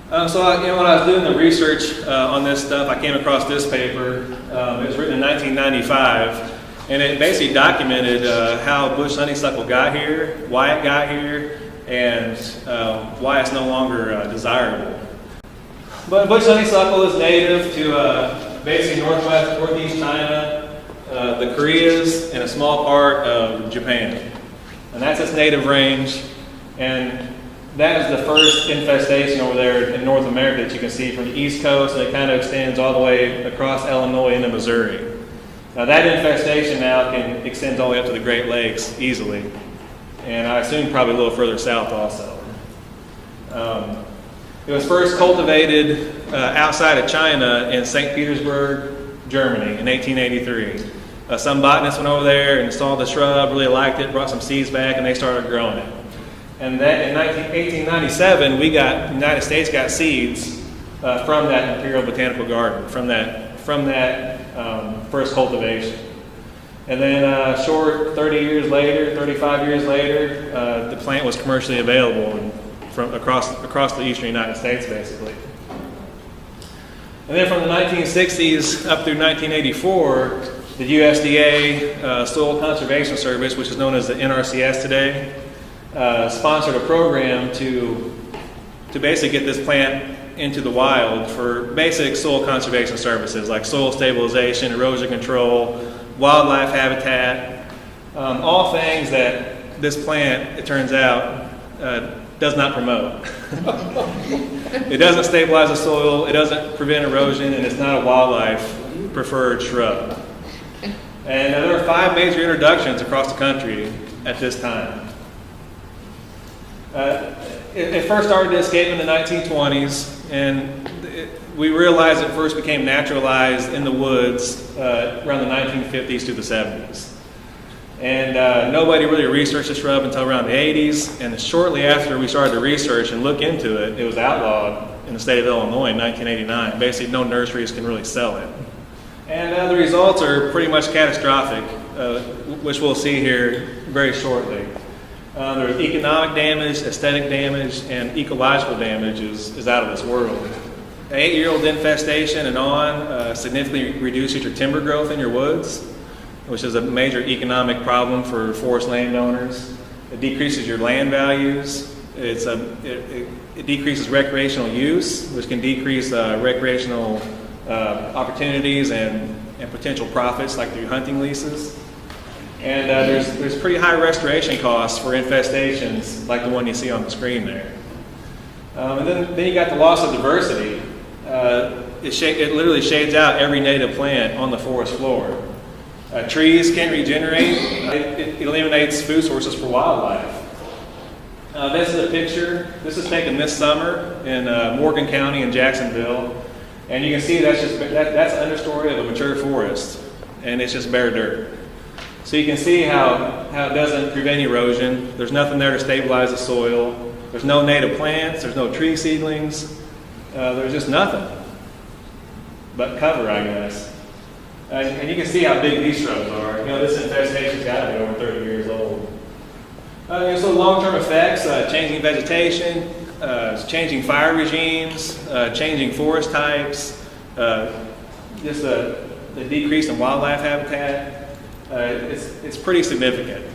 When I was doing the research on this stuff, I came across this paper. It was written in 1995, and it basically documented how bush honeysuckle got here, why it got here, and why it's no longer desirable. But bush honeysuckle is native to basically northeast China, the Koreas, and a small part of Japan. And that's its native range. And that is the first infestation over there in North America that you can see from the East Coast, and it kind of extends all the way across Illinois into Missouri. Now that infestation now extends all the way up to the Great Lakes easily, and I assume probably a little further south also. It was first cultivated outside of China in St. Petersburg, Germany in 1883. Some botanists went over there and saw the shrub, really liked it, brought some seeds back, and they started growing it. And then in 1897, the United States got seeds from that Imperial Botanical Garden, from that first cultivation. And then short 30 years later, 35 years later, the plant was commercially available from across the eastern United States, basically. And then from the 1960s up through 1984, the USDA Soil Conservation Service, which is known as the NRCS today, sponsored a program to basically get this plant into the wild for basic soil conservation services like soil stabilization, erosion control, wildlife habitat, all things that this plant, it turns out, does not promote. It doesn't stabilize the soil, it doesn't prevent erosion, and it's not a wildlife preferred shrub. And there are 5 major introductions across the country at this time. It first started to escape in the 1920s, and we realized it first became naturalized in the woods around the 1950s to the 70s. And nobody really researched the shrub until around the 80s, and shortly after we started to research and look into it, it was outlawed in the state of Illinois in 1989. Basically, no nurseries can really sell it. And the results are pretty much catastrophic, which we'll see here very shortly. There's economic damage, aesthetic damage, and ecological damage is out of this world. An 8-year-old infestation and on significantly reduces your timber growth in your woods, which is a major economic problem for forest landowners. It decreases your land values. It decreases recreational use, which can decrease recreational opportunities and potential profits like through hunting leases. And there's pretty high restoration costs for infestations like the one you see on the screen there. And then you got the loss of diversity. It literally shades out every native plant on the forest floor. Trees can't regenerate. It eliminates food sources for wildlife. This is a picture. This is taken this summer in Morgan County in Jacksonville. And you can see that's an understory of a mature forest. And it's just bare dirt. So you can see how it doesn't prevent erosion. There's nothing there to stabilize the soil. There's no native plants. There's no tree seedlings. There's just nothing but cover, I guess. And you can see how big these shrubs are. This infestation's got to be over 30 years old. So long-term effects, changing vegetation, changing fire regimes, changing forest types, just the decrease in wildlife habitat. It's pretty significant.